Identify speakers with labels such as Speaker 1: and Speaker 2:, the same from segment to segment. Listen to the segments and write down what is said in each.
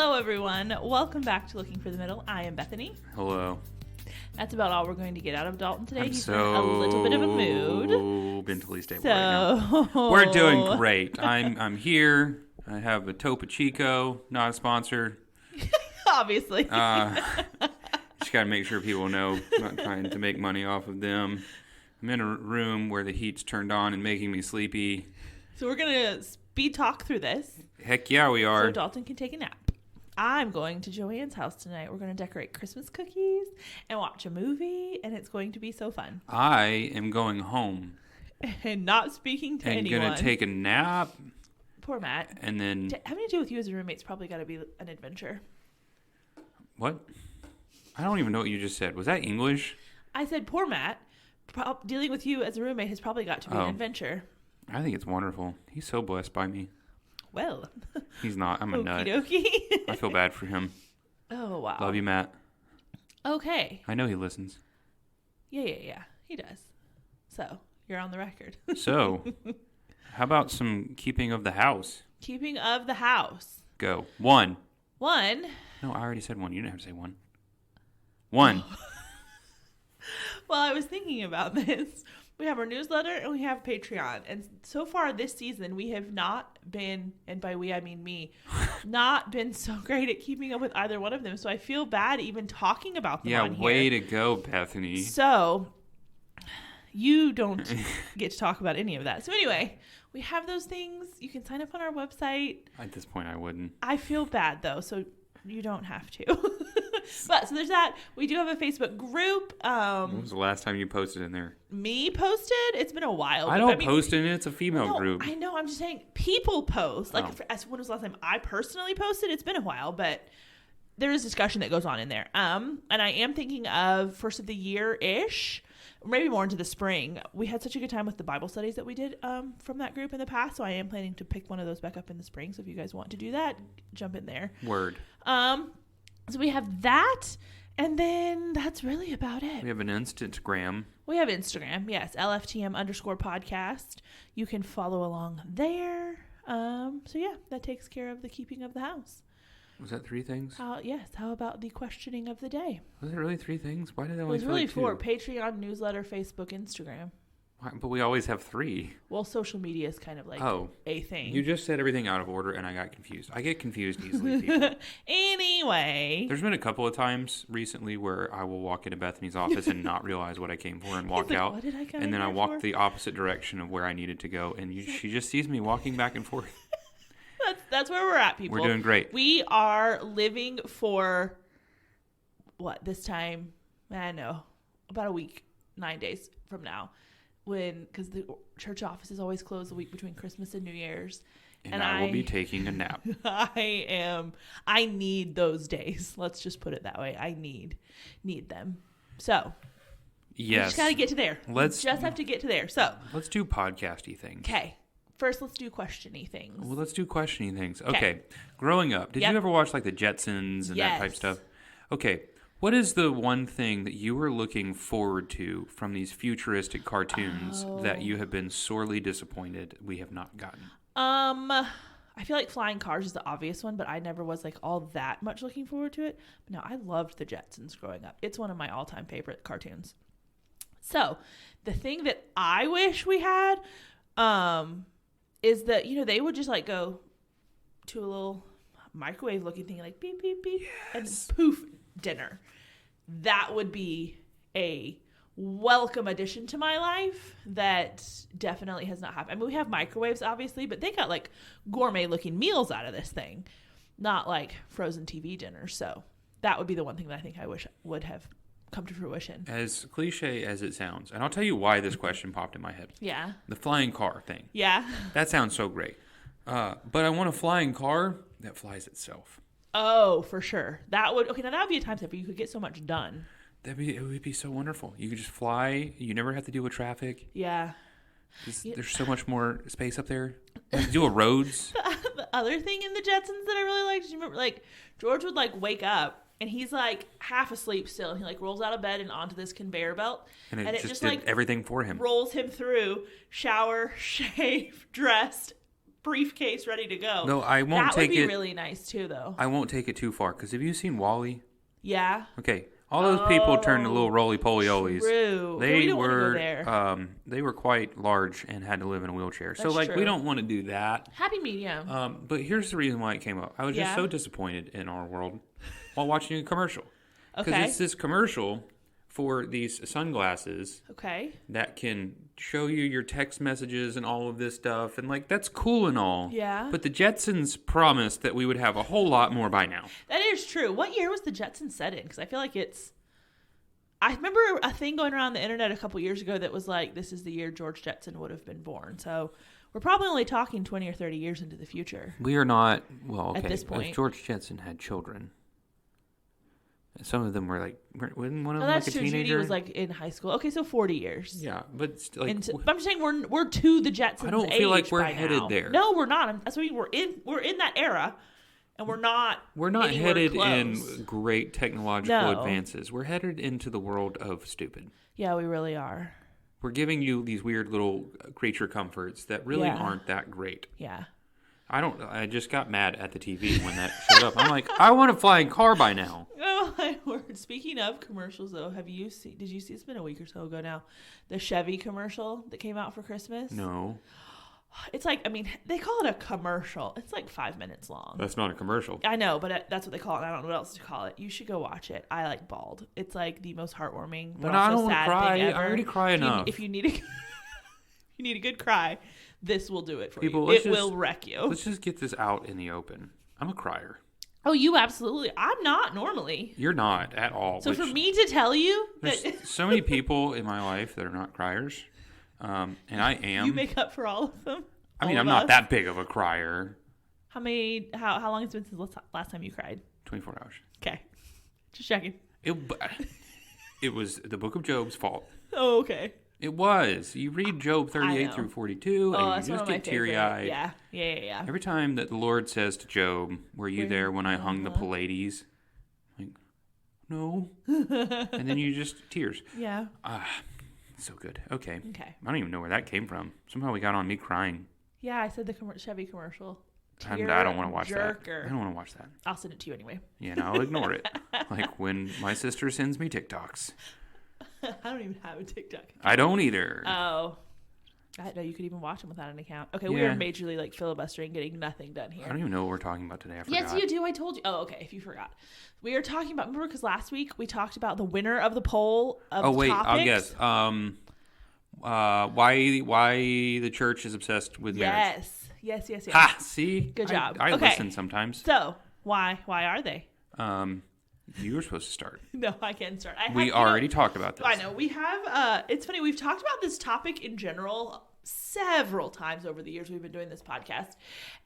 Speaker 1: Hello, everyone. Welcome back to Looking for the Middle. I am Bethany.
Speaker 2: Hello.
Speaker 1: That's about all we're going to get out of Dalton today.
Speaker 2: I'm
Speaker 1: He's
Speaker 2: so
Speaker 1: in a little bit of a mood.
Speaker 2: mentally stable right now. We're doing great. I'm here. I have a Topo Chico, not a sponsor.
Speaker 1: Obviously.
Speaker 2: Just got to make sure people know I'm not trying to make money off of them. I'm in a room where the heat's turned on and making me sleepy.
Speaker 1: So we're going to speed talk through this.
Speaker 2: Heck yeah, we are.
Speaker 1: So Dalton can take a nap. I'm going to Joanne's house tonight. We're going to decorate Christmas cookies and watch a movie, and it's going to be so fun.
Speaker 2: I am going home.
Speaker 1: And not speaking to anyone.
Speaker 2: And going to take a nap.
Speaker 1: Poor Matt.
Speaker 2: And then...
Speaker 1: having to deal with you as a roommate's probably got to be an adventure.
Speaker 2: What? I don't even know what you just said. Was that English?
Speaker 1: I said, poor Matt. Dealing with you as a roommate has probably got to be an adventure.
Speaker 2: I think it's wonderful. He's so blessed by me.
Speaker 1: Well.
Speaker 2: He's not. I'm a nut.
Speaker 1: Okie dokie.
Speaker 2: I feel bad for him.
Speaker 1: Oh, wow.
Speaker 2: Love you, Matt.
Speaker 1: Okay.
Speaker 2: I know he listens.
Speaker 1: Yeah. He does. So, you're on the record.
Speaker 2: So, how about some keeping of the house?
Speaker 1: Keeping of the house.
Speaker 2: Go. One.
Speaker 1: No,
Speaker 2: I already said one. You didn't have to say one. One.
Speaker 1: Well, I was thinking about this. We have our newsletter and we have Patreon. And so far this season, we have not been, and by we I mean me, not been so great at keeping up with either one of them. So I feel bad even talking about them on here.
Speaker 2: Yeah, way to go, Bethany.
Speaker 1: So you don't get to talk about any of that. So anyway, we have those things. You can sign up on our website.
Speaker 2: At this point, I wouldn't.
Speaker 1: I feel bad, though, so you don't have to. But so there's that. We do have a Facebook group.
Speaker 2: When was the last time you posted in there?
Speaker 1: Me posted? It's been a while.
Speaker 2: I don't post in it. It's a female group.
Speaker 1: I know. I'm just saying people post. Like, when was the last time I personally posted? It's been a while, but there is discussion that goes on in there. And I am thinking of first of the year-ish, maybe more into the spring. We had such a good time with the Bible studies that we did from that group in the past, so I am planning to pick one of those back up in the spring. So if you guys want to do that, jump in there.
Speaker 2: Word.
Speaker 1: So we have that, and then that's really about it.
Speaker 2: We have an Instagram.
Speaker 1: We have Instagram, yes, LFTM_podcast. You can follow along there. So yeah, that takes care of the keeping of the house.
Speaker 2: Was that 3 things?
Speaker 1: Yes. How about the questioning of the day?
Speaker 2: Was it really 3 things? Why did I only
Speaker 1: It was really
Speaker 2: feel like
Speaker 1: 4. Patreon, newsletter, Facebook, Instagram.
Speaker 2: Why? But we always have 3.
Speaker 1: Well, social media is kind of like a thing.
Speaker 2: You just said everything out of order, and I got confused. I get confused easily, people.
Speaker 1: Anyway.
Speaker 2: There's been a couple of times recently where I will walk into Bethany's office and not realize what I came for and walk out.
Speaker 1: What did I come
Speaker 2: and then
Speaker 1: in
Speaker 2: I
Speaker 1: there
Speaker 2: walk
Speaker 1: for?
Speaker 2: the opposite direction of where I needed to go, and she just sees me walking back and forth.
Speaker 1: That's where we're at, people.
Speaker 2: We're doing great.
Speaker 1: We are living for, this time? I don't know, about a week, 9 days from now. Because the church office is always closed the week between Christmas and New Year's.
Speaker 2: And I will be taking a nap.
Speaker 1: I need those days. Let's just put it that way. I need them. So.
Speaker 2: Yes.
Speaker 1: We just got to get to there. Just have to get to there. So.
Speaker 2: Let's do podcasty things.
Speaker 1: Okay. First, let's do questiony things.
Speaker 2: Well, let's do questiony things. Okay. Growing up, did you ever watch like the Jetsons and that type stuff? Okay. What is the one thing that you were looking forward to from these futuristic cartoons that you have been sorely disappointed we have not gotten?
Speaker 1: I feel like Flying Cars is the obvious one, but I never was like all that much looking forward to it. But no, I loved the Jetsons growing up. It's one of my all-time favorite cartoons. So, the thing that I wish we had is that, they would just like go to a little microwave looking thing, like beep, beep, beep, and poof, dinner. That would be a welcome addition to my life that definitely has not happened. I mean, we have microwaves, obviously, but they got like gourmet looking meals out of this thing, not like frozen TV dinners. So that would be the one thing that I think I wish would have come to fruition.
Speaker 2: As cliche as it sounds, and I'll tell you why this question popped in my head.
Speaker 1: Yeah.
Speaker 2: The flying car thing.
Speaker 1: Yeah.
Speaker 2: That sounds so great. But I want a flying car that flies itself.
Speaker 1: Oh, for sure. That would be a time saver. You could get so much done.
Speaker 2: It would be so wonderful. You could just fly. You never have to deal with traffic.
Speaker 1: Yeah.
Speaker 2: There's so much more space up there. You have to deal with roads.
Speaker 1: The other thing in the Jetsons that I really liked, do you remember, like, George would, like, wake up, and he's, like, half asleep still, and he, like, rolls out of bed and onto this conveyor belt.
Speaker 2: And it just did
Speaker 1: like,
Speaker 2: everything for him.
Speaker 1: Rolls him through, shower, shave, dressed, briefcase ready to go.
Speaker 2: No, I won't take it.
Speaker 1: That would be really nice too, though.
Speaker 2: I won't take it too far because have you seen WALL-E?
Speaker 1: Yeah.
Speaker 2: Okay. All those people turned to little roly-poly-olies.
Speaker 1: True.
Speaker 2: They
Speaker 1: we
Speaker 2: were
Speaker 1: go there.
Speaker 2: they were quite large and had to live in a wheelchair.
Speaker 1: That's
Speaker 2: so like
Speaker 1: true.
Speaker 2: we don't want to do that.
Speaker 1: Happy medium.
Speaker 2: But here's the reason why it came up. I was just so disappointed in our world while watching a commercial. Because it's this commercial for these sunglasses that can show you your text messages and all of this stuff. And, like, that's cool and all.
Speaker 1: Yeah.
Speaker 2: But the Jetsons promised that we would have a whole lot more by now.
Speaker 1: That is true. What year was the Jetsons set in? Because I feel like it's... I remember a thing going around the internet a couple years ago that was like, this is the year George Jetson would have been born. So we're probably only talking 20 or 30 years into the future.
Speaker 2: We are not... Well, okay.
Speaker 1: At this point.
Speaker 2: If George Jetson had children... Some of them were like, wasn't one of them like a teenager?
Speaker 1: Judy was like in high school. Okay, so 40 years.
Speaker 2: Yeah, but like,
Speaker 1: I'm just saying we're to the Jetsons.
Speaker 2: I don't feel like we're headed there.
Speaker 1: No, we're not. That's what I mean. We're in that era, and we're not.
Speaker 2: We're not headed
Speaker 1: close.
Speaker 2: in great technological advances. We're headed into the world of stupid.
Speaker 1: Yeah, we really are.
Speaker 2: We're giving you these weird little creature comforts that really aren't that great.
Speaker 1: Yeah.
Speaker 2: I just got mad at the TV when that showed up. I'm like, I want a flying car by now.
Speaker 1: Oh my word. Speaking of commercials though, did you see, it's been a week or so ago now, the Chevy commercial that came out for Christmas?
Speaker 2: No.
Speaker 1: It's like, I mean, they call it a commercial. It's like 5 minutes long.
Speaker 2: That's not a commercial.
Speaker 1: I know, but that's what they call it. I don't know what else to call it. You should go watch it. I like bawled. It's like the most heartwarming, but also
Speaker 2: I don't
Speaker 1: sad
Speaker 2: cry.
Speaker 1: thing ever.
Speaker 2: I already cry enough.
Speaker 1: If you need a good cry, this will do it for
Speaker 2: People,
Speaker 1: you. It will wreck you.
Speaker 2: Let's just get this out in the open. I'm a crier.
Speaker 1: Oh, you absolutely. I'm not normally.
Speaker 2: You're not at all.
Speaker 1: So for me to tell you that...
Speaker 2: There's so many people in my life that are not criers, and I am.
Speaker 1: You make up for all of them?
Speaker 2: I mean, I'm not that big of a crier.
Speaker 1: How long has it been since last time you cried?
Speaker 2: 24 hours.
Speaker 1: Okay. Just checking.
Speaker 2: It was the book of Job's fault.
Speaker 1: Oh, okay.
Speaker 2: It was. You read Job 38 through 42, and you just get teary-eyed.
Speaker 1: Yeah.
Speaker 2: Every time that the Lord says to Job, were you there when I hung the Pleiades? Like, no. And then you just, tears.
Speaker 1: Yeah.
Speaker 2: So good. Okay. I don't even know where that came from. Somehow we got on me crying.
Speaker 1: Yeah, I said the Chevy commercial.
Speaker 2: I don't want to watch that. I don't want to watch that.
Speaker 1: I'll send it to you anyway.
Speaker 2: Yeah, and I'll ignore it. Like when my sister sends me TikToks.
Speaker 1: I don't even have a TikTok account.
Speaker 2: I don't either.
Speaker 1: Oh. I didn't know you could even watch them without an account. Okay, we are majorly like filibustering, getting nothing done here.
Speaker 2: I don't even know what we're talking about today. I forgot.
Speaker 1: Yes, you do. I told you. Oh, okay. If you forgot. We are talking about, remember, because last week we talked about the winner of the poll of topics.
Speaker 2: I'll guess. Why the church is obsessed with marriage.
Speaker 1: Yes.
Speaker 2: Ha! See?
Speaker 1: Good job.
Speaker 2: I listen sometimes.
Speaker 1: So, why are they?
Speaker 2: You were supposed to start.
Speaker 1: No, I can start.
Speaker 2: We already talked about this.
Speaker 1: I know. We have, it's funny, we've talked about this topic in general several times over the years we've been doing this podcast.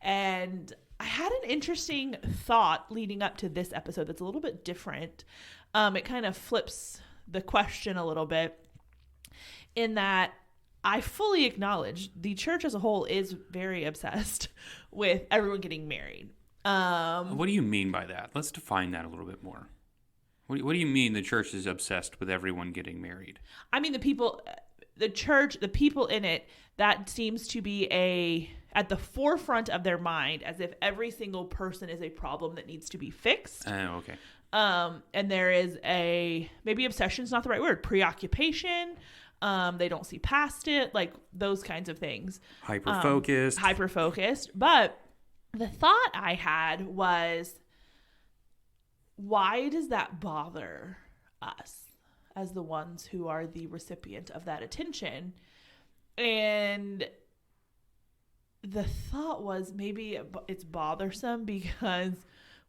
Speaker 1: And I had an interesting thought leading up to this episode that's a little bit different. It kind of flips the question a little bit in that I fully acknowledge the church as a whole is very obsessed with everyone getting married.
Speaker 2: What do you mean by that? Let's define that a little bit more. What do you mean the church is obsessed with everyone getting married? I mean,
Speaker 1: the church, the people in it, that seems to be at the forefront of their mind, as if every single person is a problem that needs to be fixed.
Speaker 2: Oh, okay.
Speaker 1: And there is maybe obsession is not the right word, preoccupation. They don't see past it, like those kinds of things. Hyper-focused. But the thought I had was, why does that bother us as the ones who are the recipient of that attention? And the thought was maybe it's bothersome because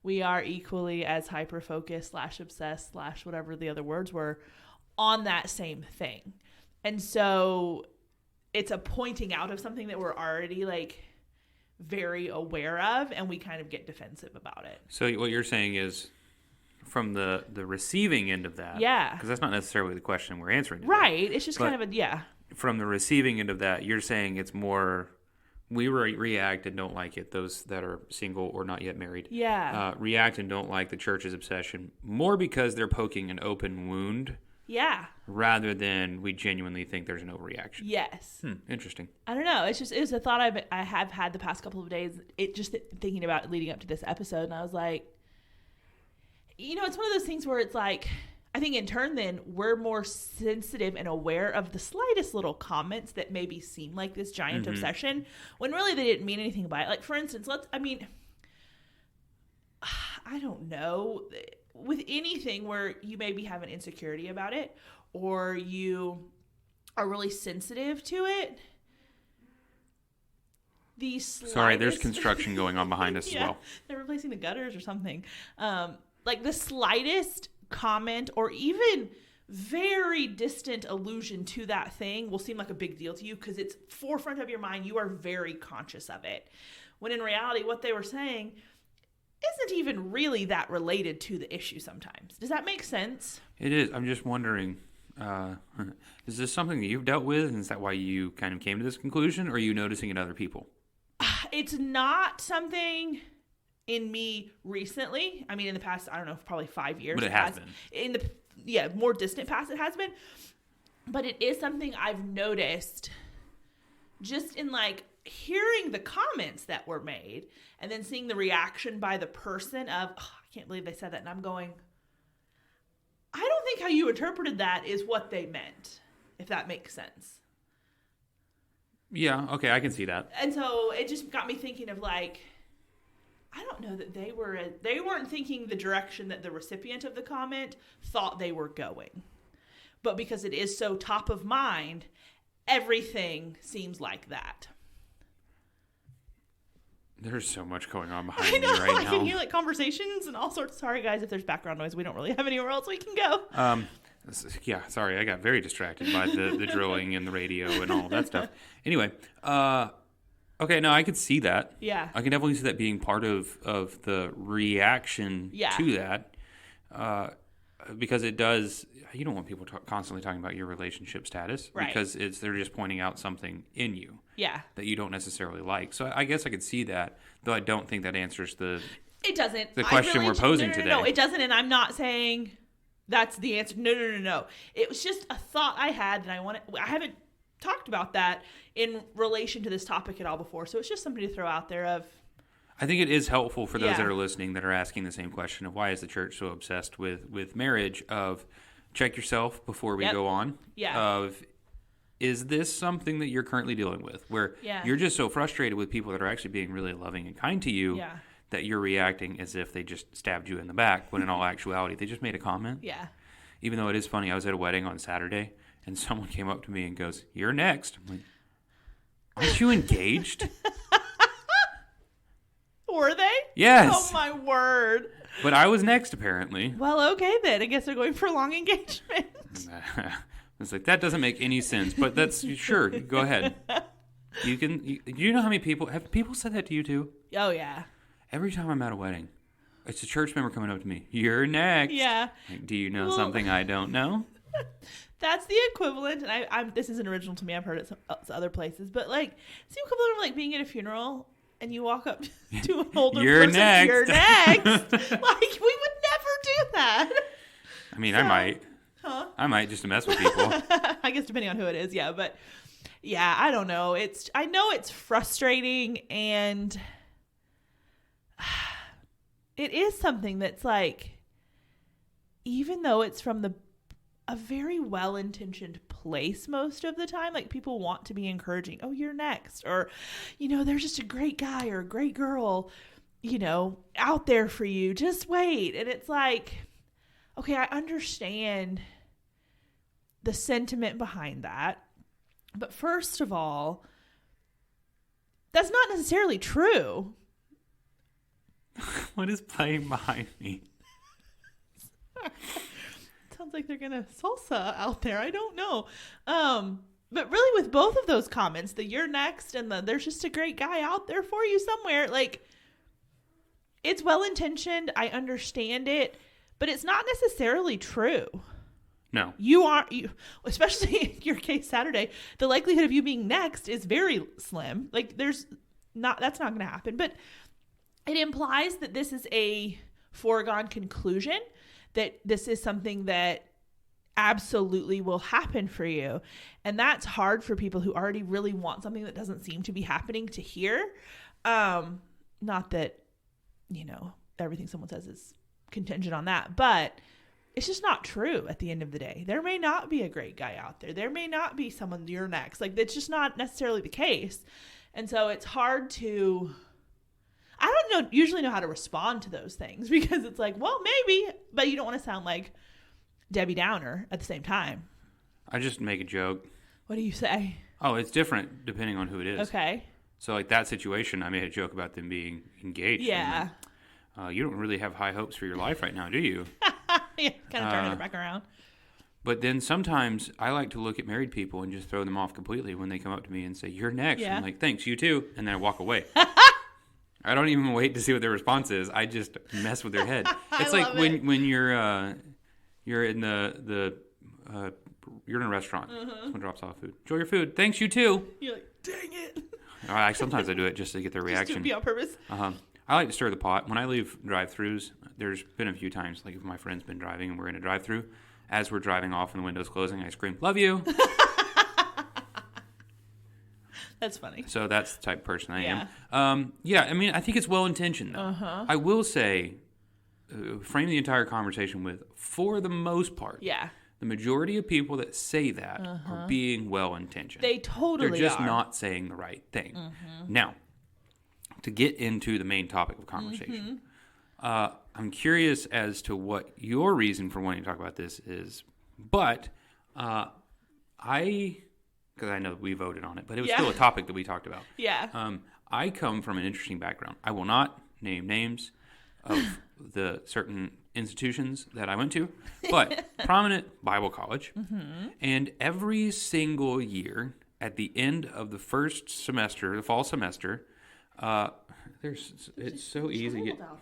Speaker 1: we are equally as hyper-focused / obsessed / whatever the other words were on that same thing. And so it's a pointing out of something that we're already like very aware of, and we kind of get defensive about it.
Speaker 2: So what you're saying is from the receiving end of that.
Speaker 1: Yeah.
Speaker 2: Because that's not necessarily the question we're answering today.
Speaker 1: Right. It's just kind of
Speaker 2: From the receiving end of that, you're saying it's more we react and don't like it, those that are single or not yet married.
Speaker 1: Yeah.
Speaker 2: React and don't like the church's obsession more because they're poking an open wound
Speaker 1: Yeah.
Speaker 2: Rather than we genuinely think there's an overreaction.
Speaker 1: Yes.
Speaker 2: Interesting.
Speaker 1: I don't know. It was a thought I have had the past couple of days. Thinking about it leading up to this episode, and I was like, it's one of those things where it's like, I think in turn then we're more sensitive and aware of the slightest little comments that maybe seem like this giant obsession when really they didn't mean anything by it. Like, for instance, I don't know, with anything where you maybe have an insecurity about it or you are really sensitive to it.
Speaker 2: Sorry, there's construction going on behind us as well.
Speaker 1: They're replacing the gutters or something. Like the slightest comment or even very distant allusion to that thing will seem like a big deal to you because it's forefront of your mind. You are very conscious of it. When in reality, what they were saying isn't even really that related to the issue sometimes. Does that make sense?
Speaker 2: It is. I'm just wondering, is this something that you've dealt with, and is that why you kind of came to this conclusion, or are you noticing it in other people?
Speaker 1: It's not something in me recently. I mean, in the past, I don't know, probably 5 years.
Speaker 2: But it has been.
Speaker 1: In the more distant past, it has been. But it is something I've noticed just in like hearing the comments that were made and then seeing the reaction by the person of, I can't believe they said that. And I'm going, I don't think how you interpreted that is what they meant, if that makes sense.
Speaker 2: Yeah, okay, I can see that.
Speaker 1: And so it just got me thinking of like, I don't know that they weren't thinking the direction that the recipient of the comment thought they were going. But because it is so top of mind, everything seems like that.
Speaker 2: There's so much going on behind me right now.
Speaker 1: I can hear like conversations and all sorts. Sorry, guys, if there's background noise. We don't really have anywhere else we can go.
Speaker 2: Yeah, sorry. I got very distracted by the drilling and the radio and all that stuff. Anyway, okay, no, I could see that.
Speaker 1: Yeah.
Speaker 2: I can definitely see that being part of the reaction to that. Because it does, you don't want people constantly talking about your relationship status.
Speaker 1: Right.
Speaker 2: Because they're just pointing out something in you.
Speaker 1: Yeah.
Speaker 2: That you don't necessarily like. So I guess I could see that, though I don't think that answers
Speaker 1: It doesn't.
Speaker 2: The question we're posing today.
Speaker 1: No, it doesn't, and I'm not saying that's the answer. No. It was just a thought I had, and I haven't talked about that in relation to this topic at all before, so it's just something to throw out there of.
Speaker 2: I think it is helpful for those that are listening that are asking the same question of why is the church so obsessed with marriage, of check yourself before we go on, of is this something that you're currently dealing with where you're just so frustrated with people that are actually being really loving and kind to you that you're reacting as if they just stabbed you in the back when in all actuality they just made a comment.
Speaker 1: Yeah.
Speaker 2: Even though it is funny, I was at a wedding on Saturday and someone came up to me and goes, "You're next." I'm like, aren't you engaged?
Speaker 1: Were they?
Speaker 2: Yes.
Speaker 1: Oh, my word.
Speaker 2: But I was next, apparently.
Speaker 1: Well, okay, then. I guess they're going for a long engagement.
Speaker 2: It's like, that doesn't make any sense, but that's, sure, go ahead. Do you know how many people, have people said that to you too?
Speaker 1: Oh, yeah.
Speaker 2: Every time I'm at a wedding, it's a church member coming up to me, "You're next." Yeah. Like, do you know something I don't know?
Speaker 1: That's the equivalent, and this isn't original to me, I've heard it some other places, but like, it's the equivalent of like being at a funeral and you walk up to an older
Speaker 2: "You're
Speaker 1: person,
Speaker 2: next."
Speaker 1: "You're next." Like, we would never do that.
Speaker 2: I mean, I might.
Speaker 1: Huh?
Speaker 2: I might, just to mess with people.
Speaker 1: I guess depending on who it is, yeah. But yeah, I don't know. I know it's frustrating, and it is something that's like, even though it's from a very well-intentioned place most of the time, like people want to be encouraging. "Oh, you're next," or, "There's just a great guy or a great girl, out there for you. Just wait." And it's like, okay, I understand the sentiment behind that. But first of all, that's not necessarily true.
Speaker 2: What is playing behind me?
Speaker 1: Sounds like they're gonna salsa out there. I don't know. But really with both of those comments, the "you're next" and the "there's just a great guy out there for you somewhere," like, it's well-intentioned. I understand it, but it's not necessarily true.
Speaker 2: No.
Speaker 1: Especially in your case Saturday, the likelihood of you being next is very slim. Like, that's not going to happen. But it implies that this is a foregone conclusion, that this is something that absolutely will happen for you. And that's hard for people who already really want something that doesn't seem to be happening to hear. Not that, everything someone says is contingent on that, but it's just not true at the end of the day. There may not be a great guy out there. There may not be someone you're next. Like, that's just not necessarily the case. And so it's hard to, I don't usually know how to respond to those things, because it's like, well, maybe, but you don't want to sound like Debbie Downer at the same time. I
Speaker 2: just make a joke.
Speaker 1: What do you say?
Speaker 2: Oh, it's different depending on who it is.
Speaker 1: Okay.
Speaker 2: So like that situation, I made a joke about them being engaged.
Speaker 1: Yeah.
Speaker 2: You don't really have high hopes for your life right now, do you?
Speaker 1: Yeah, kind of turning it back around.
Speaker 2: But then sometimes I like to look at married people and just throw them off completely when they come up to me and say, "You're next." Yeah. I'm like, "Thanks, you too." And then I walk away. I don't even wait to see what their response is. I just mess with their head. It's like when you're in you're in a restaurant. Someone drops off food. "Enjoy your food." "Thanks, you too."
Speaker 1: You're like, "Dang it."
Speaker 2: Sometimes I do it just to get their reaction.
Speaker 1: Just to be on purpose.
Speaker 2: I like to stir the pot. When I leave drive-thrus, there's been a few times, like if my friend's been driving and we're in a drive-thru, as we're driving off and the window's closing, I scream, "Love you."
Speaker 1: That's funny.
Speaker 2: So that's the type of person I am. I think it's well-intentioned, though. I will say, frame the entire conversation with, for the most part, the majority of people that say that are being well-intentioned.
Speaker 1: They totally
Speaker 2: They're just
Speaker 1: are.
Speaker 2: not saying the right thing. Now, to get into the main topic of conversation, I'm curious as to what your reason for wanting to talk about this is, but because I know we voted on it, but it was still a topic that we talked about.
Speaker 1: Yeah.
Speaker 2: I come from an interesting background. I will not name names of the certain institutions that I went to, but prominent Bible college. And every single year at the end of the first semester, the fall semester, it's so easy.
Speaker 1: Out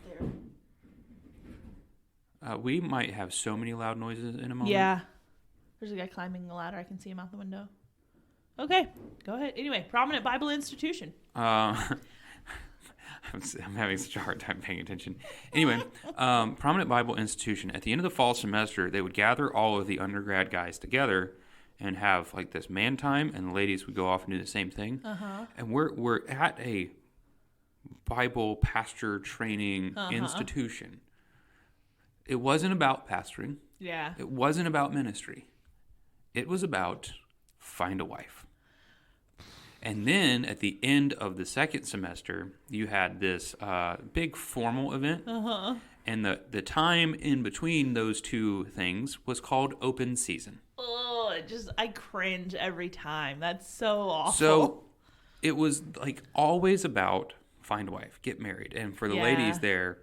Speaker 1: there.
Speaker 2: We might have so many loud noises in a moment.
Speaker 1: Yeah. There's a guy climbing the ladder. I can see him out the window. Okay, go ahead. Anyway, prominent Bible institution.
Speaker 2: I'm having such a hard time paying attention. Anyway, prominent Bible institution. At the end of the fall semester, they would gather all of the undergrad guys together and have like this man time, and the ladies would go off and do the same thing. And we're at a Bible pastor training institution. It wasn't about pastoring.
Speaker 1: Yeah.
Speaker 2: It wasn't about ministry. It was about find a wife. And then at the end of the second semester, you had this big formal event. And the time in between those two things was called open season.
Speaker 1: Oh, I cringe every time. That's so awful.
Speaker 2: So it was like always about find a wife, get married. And for the ladies there,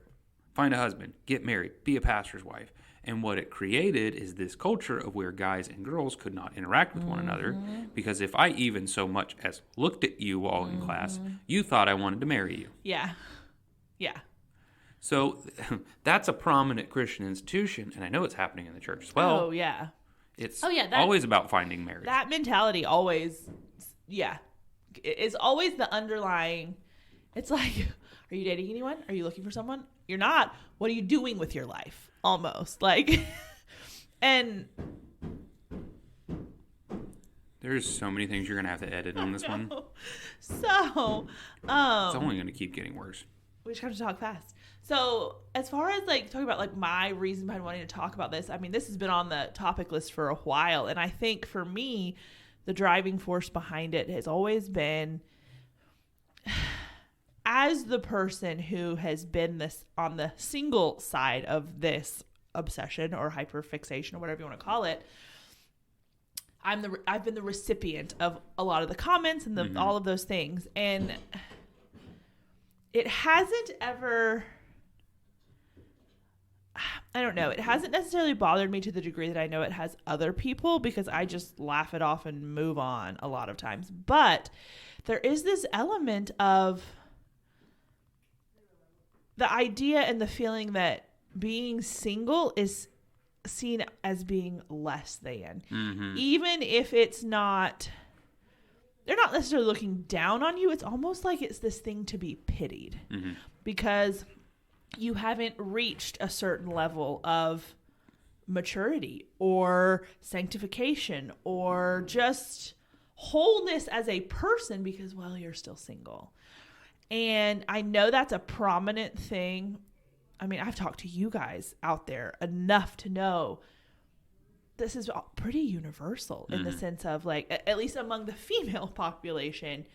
Speaker 2: find a husband, get married, be a pastor's wife. And what it created is this culture of where guys and girls could not interact with one another, because if I even so much as looked at you while in class, you thought I wanted to marry you.
Speaker 1: Yeah. Yeah.
Speaker 2: So that's a prominent Christian institution, and I know it's happening in the church as well.
Speaker 1: Oh, yeah.
Speaker 2: It's always about finding marriage.
Speaker 1: That mentality always, is always the underlying. It's like, are you dating anyone? Are you looking for someone? You're not. What are you doing with your life? Almost like, and
Speaker 2: there's so many things you're gonna have to edit on this one.
Speaker 1: So,
Speaker 2: it's only gonna keep getting worse.
Speaker 1: We just have to talk fast. So, as far as like talking about like my reason behind wanting to talk about this, I mean, this has been on the topic list for a while, and I think for me, the driving force behind it has always been, as the person who has been this on the single side of this obsession or hyperfixation or whatever you want to call it, I've been the recipient of a lot of the comments and all of those things, and it hasn't ever, I don't know, it hasn't necessarily bothered me to the degree that I know it has other people, because I just laugh it off and move on a lot of times. But there is this element of the idea and the feeling that being single is seen as being less than. Even if it's not, they're not necessarily looking down on you. It's almost like it's this thing to be pitied because you haven't reached a certain level of maturity or sanctification or just wholeness as a person because, well, you're still single. And I know that's a prominent thing. I mean, I've talked to you guys out there enough to know this is pretty universal in the sense of like, at least among the female population,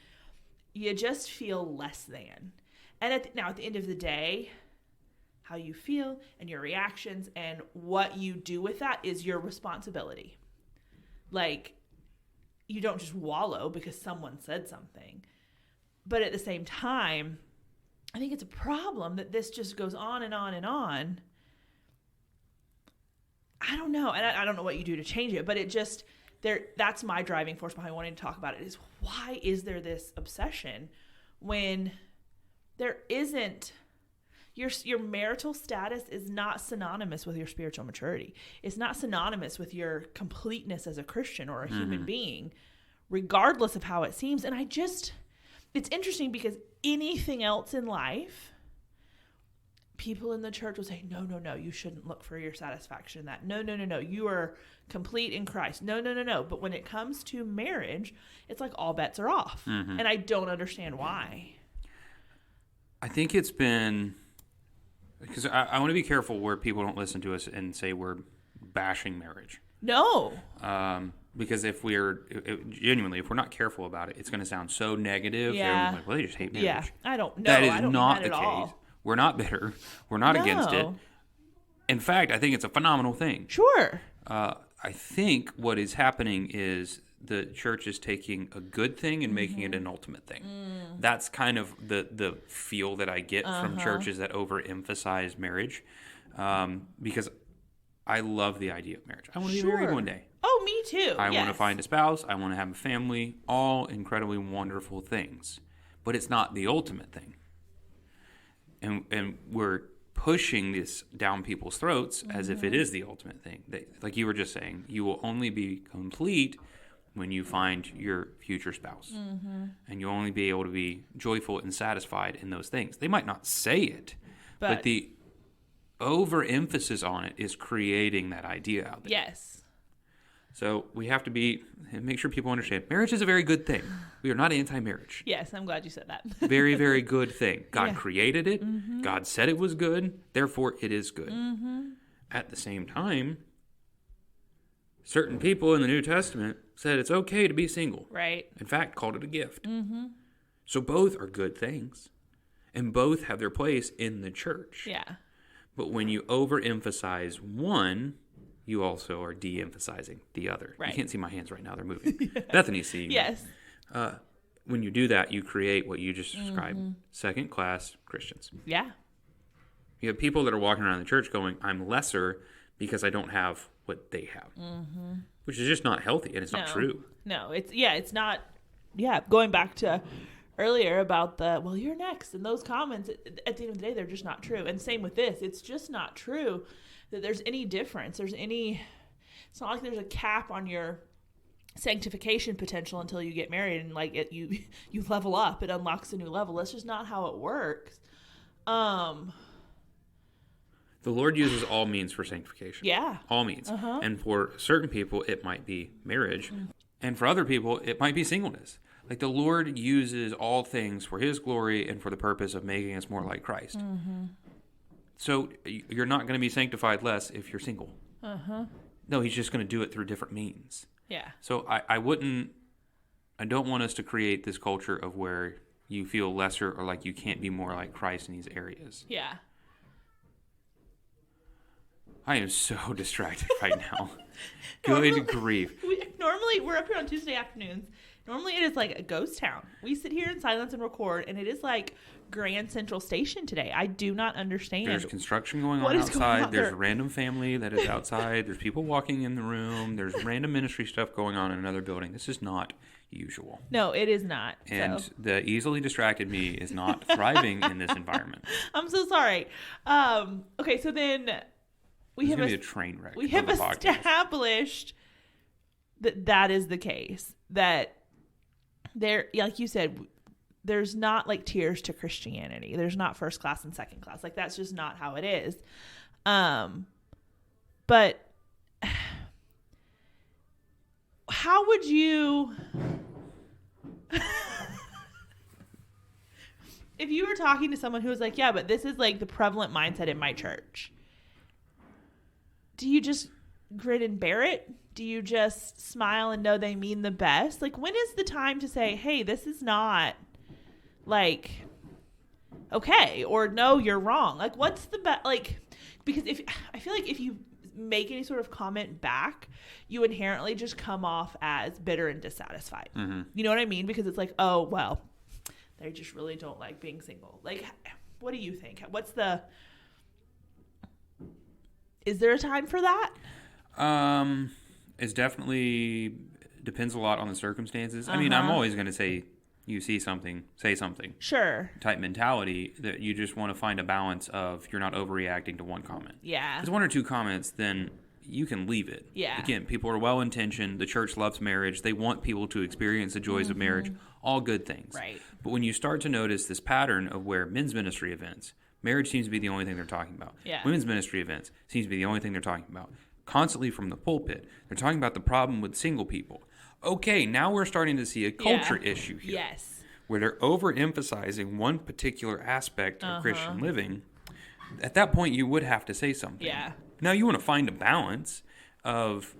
Speaker 1: you just feel less than. And now at the end of the day, how you feel and your reactions and what you do with that is your responsibility. Like, you don't just wallow because someone said something. But at the same time, I think it's a problem that this just goes on and on and on. I don't know. And I don't know what you do to change it, but it just, that's my driving force behind wanting to talk about it is why is there this obsession when there isn't, your marital status is not synonymous with your spiritual maturity. It's not synonymous with your completeness as a Christian or a human being, regardless of how it seems. And it's interesting because anything else in life, people in the church will say, no, you shouldn't look for your satisfaction in that. No, you are complete in Christ. No. But when it comes to marriage, it's like all bets are off. And I don't understand why.
Speaker 2: I think it's been, because I want to be careful where people don't listen to us and say we're bashing marriage.
Speaker 1: No.
Speaker 2: Because if genuinely, if we're not careful about it, it's going to sound so negative.
Speaker 1: Yeah.
Speaker 2: Like, well, they just hate marriage.
Speaker 1: Yeah. I don't know.
Speaker 2: That is
Speaker 1: I don't
Speaker 2: not
Speaker 1: mean that
Speaker 2: the
Speaker 1: at
Speaker 2: case.
Speaker 1: all.
Speaker 2: We're not bitter. We're not against it. In fact, I think it's a phenomenal thing.
Speaker 1: Sure.
Speaker 2: I think what is happening is the church is taking a good thing and making it an ultimate thing. That's kind of the feel that I get from churches that overemphasize marriage, because I love the idea of marriage. I want to be married one day.
Speaker 1: Oh, me too.
Speaker 2: I want to find a spouse. I want to have a family. All incredibly wonderful things. But it's not the ultimate thing. And we're pushing this down people's throats as if it is the ultimate thing. Like you were just saying, you will only be complete when you find your future spouse. And you'll only be able to be joyful and satisfied in those things. They might not say it, but the overemphasis on it is creating that idea out there.
Speaker 1: Yes.
Speaker 2: So we have to make sure people understand marriage is a very good thing. We are not anti-marriage.
Speaker 1: Yes, I'm glad you said that.
Speaker 2: Very, very good thing. God created it. God said it was good. Therefore, it is good. At the same time, certain people in the New Testament said it's okay to be single.
Speaker 1: Right.
Speaker 2: In fact, called it a gift. So both are good things. And both have their place in the church.
Speaker 1: Yeah.
Speaker 2: But when you overemphasize one, you also are de-emphasizing the other. Right. You can't see my hands right now. They're moving. Bethany's seeing me.
Speaker 1: Yes.
Speaker 2: When you do that, you create what you just described, second-class Christians.
Speaker 1: Yeah. You
Speaker 2: have people that are walking around the church going, I'm lesser because I don't have what they have, which is just not healthy, and it's not true.
Speaker 1: No, it's not. Yeah, going back to earlier about well, you're next, and those comments, at the end of the day, they're just not true. And same with this. It's just not true that there's any difference. It's not like there's a cap on your sanctification potential until you get married and like you level up. It unlocks a new level. That's just not how it works.
Speaker 2: The Lord uses all means for sanctification.
Speaker 1: Yeah.
Speaker 2: All means. And for certain people, it might be marriage. And for other people, it might be singleness. Like the Lord uses all things for his glory and for the purpose of making us more like Christ. So you're not going to be sanctified less if you're single. No, he's just going to do it through different means.
Speaker 1: Yeah.
Speaker 2: So I don't want us to create this culture of where you feel lesser or like you can't be more like Christ in these areas.
Speaker 1: Yeah.
Speaker 2: I am so distracted right now. Good grief.
Speaker 1: Normally, we're up here on Tuesday afternoons. Normally, it is like a ghost town. We sit here in silence and record, and it is like Grand Central Station today. I do not understand.
Speaker 2: There's construction going on outside. There's a random family that is outside. There's people walking in the room. There's random ministry stuff going on in another building. This is not usual.
Speaker 1: No, it is not.
Speaker 2: And the easily distracted me is not thriving in this environment.
Speaker 1: I'm so sorry. Okay, so then we have
Speaker 2: a train wreck.
Speaker 1: We have established that is the case. That there, like you said, there's not like tiers to Christianity. There's not first class and second class. Like that's just not how it is. But how would you, if you were talking to someone who was like, yeah, but this is like the prevalent mindset in my church, do you just grin and bear it? Do you just smile and know they mean the best? Like, when is the time to say, hey, this is not like okay, or no, you're wrong? Like, what's the best? Like, because I feel like if you make any sort of comment back, you inherently just come off as bitter and dissatisfied. Mm-hmm. You know what I mean? Because it's like, oh, well, they just really don't like being single. Like, what do you think? Is there a time for that?
Speaker 2: It's definitely depends a lot on the circumstances. I mean, I'm always going to say, you see something, say something.
Speaker 1: Sure.
Speaker 2: Type mentality that you just want to find a balance of you're not overreacting to one comment.
Speaker 1: Yeah.
Speaker 2: Because one or two comments, then you can leave it.
Speaker 1: Yeah.
Speaker 2: Again, people are well-intentioned. The church loves marriage. They want people to experience the joys of marriage. All good things.
Speaker 1: Right.
Speaker 2: But when you start to notice this pattern of where men's ministry events, marriage seems to be the only thing they're talking about.
Speaker 1: Yeah.
Speaker 2: Women's ministry events seems to be the only thing they're talking about. Constantly from the pulpit, they're talking about the problem with single people. Okay, now we're starting to see a culture issue here.
Speaker 1: Yes.
Speaker 2: Where they're overemphasizing one particular aspect of Christian living. At that point, you would have to say something.
Speaker 1: Yeah.
Speaker 2: Now, you want to find a balance of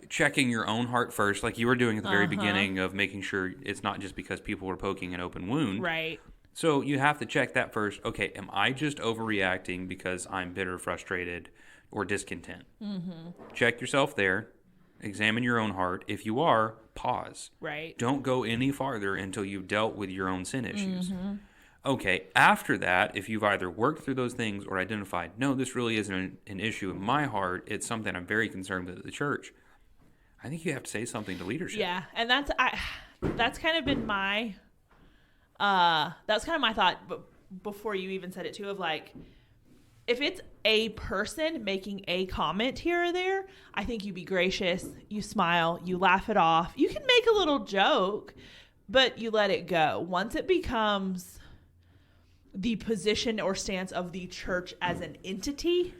Speaker 2: checking your own heart first, like you were doing at the very beginning, of making sure it's not just because people are poking an open wound.
Speaker 1: Right.
Speaker 2: So you have to check that first. Okay, am I just overreacting because I'm bitter, frustrated, or discontent? Mm-hmm. Check yourself there. Examine your own heart. If you are, pause.
Speaker 1: Right.
Speaker 2: Don't go any farther until you've dealt with your own sin issues. Mm-hmm. Okay, after that, if you've either worked through those things or identified, no, this really isn't an issue in my heart, it's something I'm very concerned with at the church, I think you have to say something to leadership.
Speaker 1: Yeah, and that's kind of been my, that's kind of my thought before you even said it too, of like, if it's a person making a comment here or there, I think you be gracious, you smile, you laugh it off. You can make a little joke, but you let it go. Once it becomes the position or stance of the church as an entity,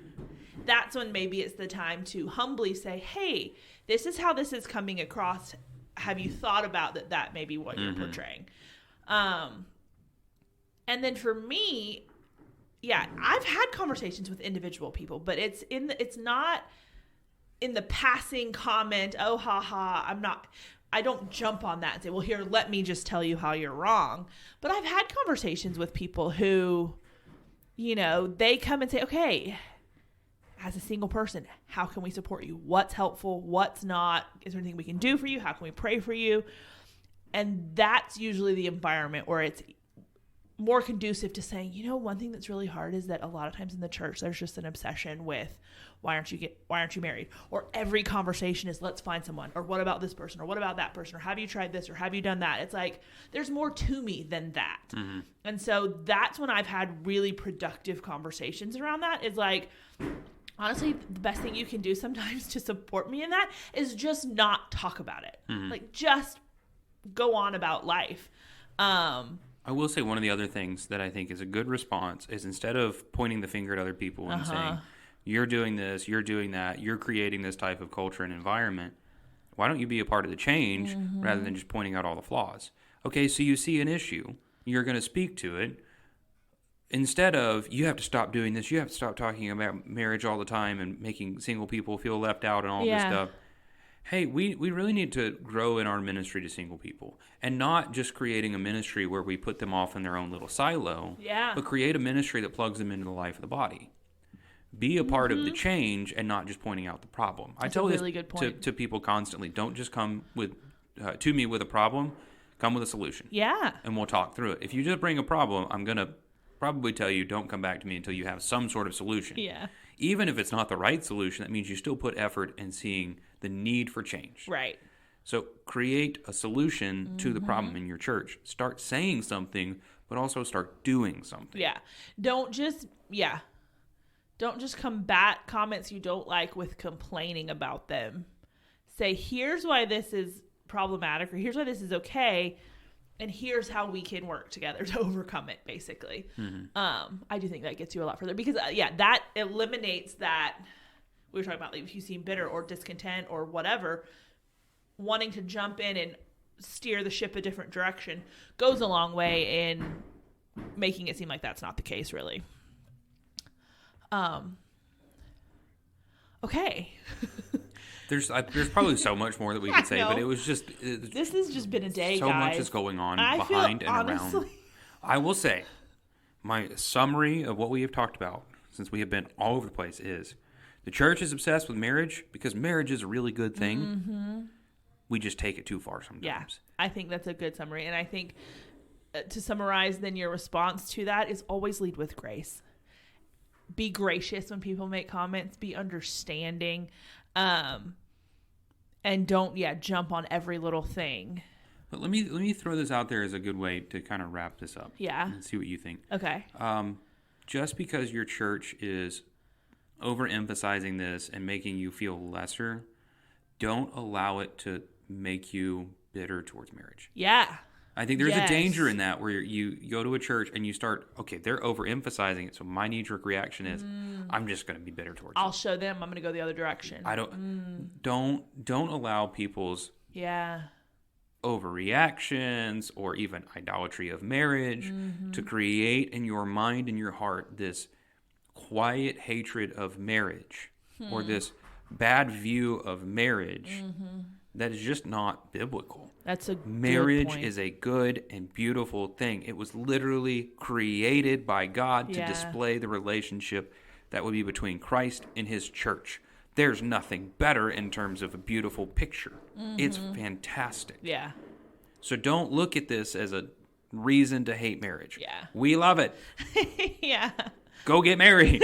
Speaker 1: that's when maybe it's the time to humbly say, hey, this is how this is coming across. Have you thought about that may be what you're portraying? And then for me, yeah, I've had conversations with individual people, but it's not in the passing comment, oh, I don't jump on that and say, well, here, let me just tell you how you're wrong. But I've had conversations with people who, they come and say, okay, as a single person, how can we support you? What's helpful? What's not? Is there anything we can do for you? How can we pray for you? And that's usually the environment where it's more conducive to saying, one thing that's really hard is that a lot of times in the church, there's just an obsession with why aren't you married? Or every conversation is let's find someone, or what about this person, or what about that person, or have you tried this, or have you done that? It's like, there's more to me than that. Mm-hmm. And so that's when I've had really productive conversations around that, is like, honestly, the best thing you can do sometimes to support me in that is just not talk about it. Mm-hmm. Like, just go on about life.
Speaker 2: I will say one of the other things that I think is a good response is, instead of pointing the finger at other people and saying, you're doing this, you're doing that, you're creating this type of culture and environment, why don't you be a part of the change rather than just pointing out all the flaws? Okay, so you see an issue, you're going to speak to it. Instead of, you have to stop doing this, you have to stop talking about marriage all the time and making single people feel left out and all this stuff. Hey, we really need to grow in our ministry to single people, and not just creating a ministry where we put them off in their own little silo, but create a ministry that plugs them into the life of the body. Be a part of the change and not just pointing out the problem.
Speaker 1: That's
Speaker 2: I tell
Speaker 1: a really good point.
Speaker 2: to people constantly, don't just come to me with a problem, come with a solution. Yeah. And we'll talk through it. If you just bring a problem, I'm going to probably tell you, don't come back to me until you have some sort of solution. Yeah. Even if it's not the right solution, that means you still put effort in seeing the need for change. Right. So create a solution to the problem in your church. Start saying something, but also start doing something.
Speaker 1: Yeah. Don't just combat comments you don't like with complaining about them. Say, here's why this is problematic, or here's why this is okay, and here's how we can work together to overcome it, basically. Mm-hmm. I do think that gets you a lot further, because, that eliminates that. We were talking about, like, if you seem bitter or discontent or whatever, wanting to jump in and steer the ship a different direction goes a long way in making it seem like that's not the case, really. Okay.
Speaker 2: There's probably so much more that we could say, but it was just...
Speaker 1: this has just been a day,
Speaker 2: so
Speaker 1: guys.
Speaker 2: So much is going on behind and around. I will say, my summary of what we have talked about, since we have been all over the place, is the church is obsessed with marriage because marriage is a really good thing. Mm-hmm. We just take it too far sometimes.
Speaker 1: Yeah, I think that's a good summary. And I think to summarize then your response to that is always lead with grace. Be gracious when people make comments. Be understanding. And don't, jump on every little thing.
Speaker 2: But let me throw this out there as a good way to kind of wrap this up.
Speaker 1: Yeah.
Speaker 2: And see what you think.
Speaker 1: Okay.
Speaker 2: Just because your church is overemphasizing this and making you feel lesser, don't allow it to make you bitter towards marriage.
Speaker 1: Yeah.
Speaker 2: I think there's a danger in that where you go to a church and you start, okay, they're overemphasizing it, so my knee-jerk reaction is, I'm just going to be bitter towards
Speaker 1: I'll show them. I'm going to go the other direction.
Speaker 2: Don't allow people's overreactions or even idolatry of marriage to create in your mind and your heart this quiet hatred of marriage or this bad view of marriage that is just not biblical.
Speaker 1: That's a
Speaker 2: marriage
Speaker 1: good point.
Speaker 2: Is a good and beautiful thing. It was literally created by God to display the relationship that would be between Christ and his church. There's nothing better in terms of a beautiful picture. It's fantastic.
Speaker 1: Yeah.
Speaker 2: So don't look at this as a reason to hate marriage.
Speaker 1: Yeah.
Speaker 2: We love it.
Speaker 1: Yeah.
Speaker 2: Go get married.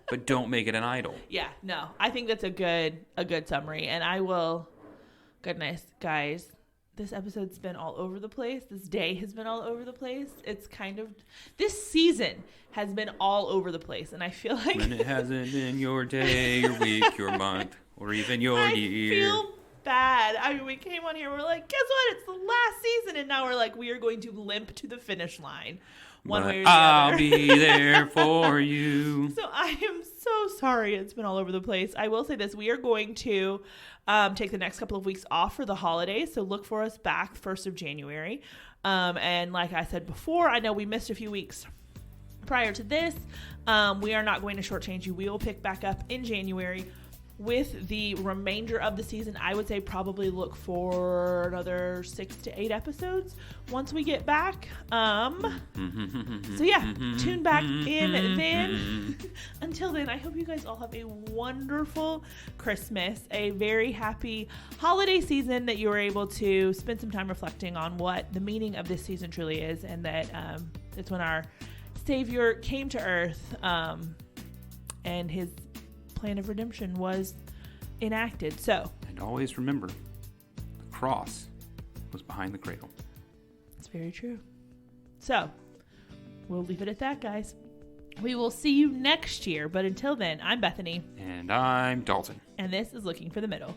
Speaker 2: But don't make it an idol.
Speaker 1: Yeah, no. I think that's a good summary. And I will, goodness, guys, this episode's been all over the place. This day has been all over the place. It's kind of, this season has been all over the place. And I feel like.
Speaker 2: When it hasn't been your day, your week, your month, or even your year.
Speaker 1: I feel bad. I mean, we came on here, we're like, guess what? It's the last season. And now we're like, we are going to limp to the finish line. One way or the
Speaker 2: I'll
Speaker 1: other.
Speaker 2: be there for you.
Speaker 1: So I am so sorry it's been all over the place. I will say this. We are going to take the next couple of weeks off for the holidays. So look for us back 1st of January. And like I said before, I know we missed a few weeks prior to this. We are not going to shortchange you. We will pick back up in January with the remainder of the season. I would say probably look for another 6 to 8 episodes once we get back. So yeah, tune back in then. Until then, I hope you guys all have a wonderful Christmas, a very happy holiday season, that you were able to spend some time reflecting on what the meaning of this season truly is, and that it's when our Savior came to earth and his plan of redemption was enacted. So,
Speaker 2: and always remember, the cross was behind the cradle.
Speaker 1: It's very true. So, we'll leave it at that, guys. We will see you next year, but until then, I'm Bethany.
Speaker 2: And I'm Dalton.
Speaker 1: And this is Looking for the Middle.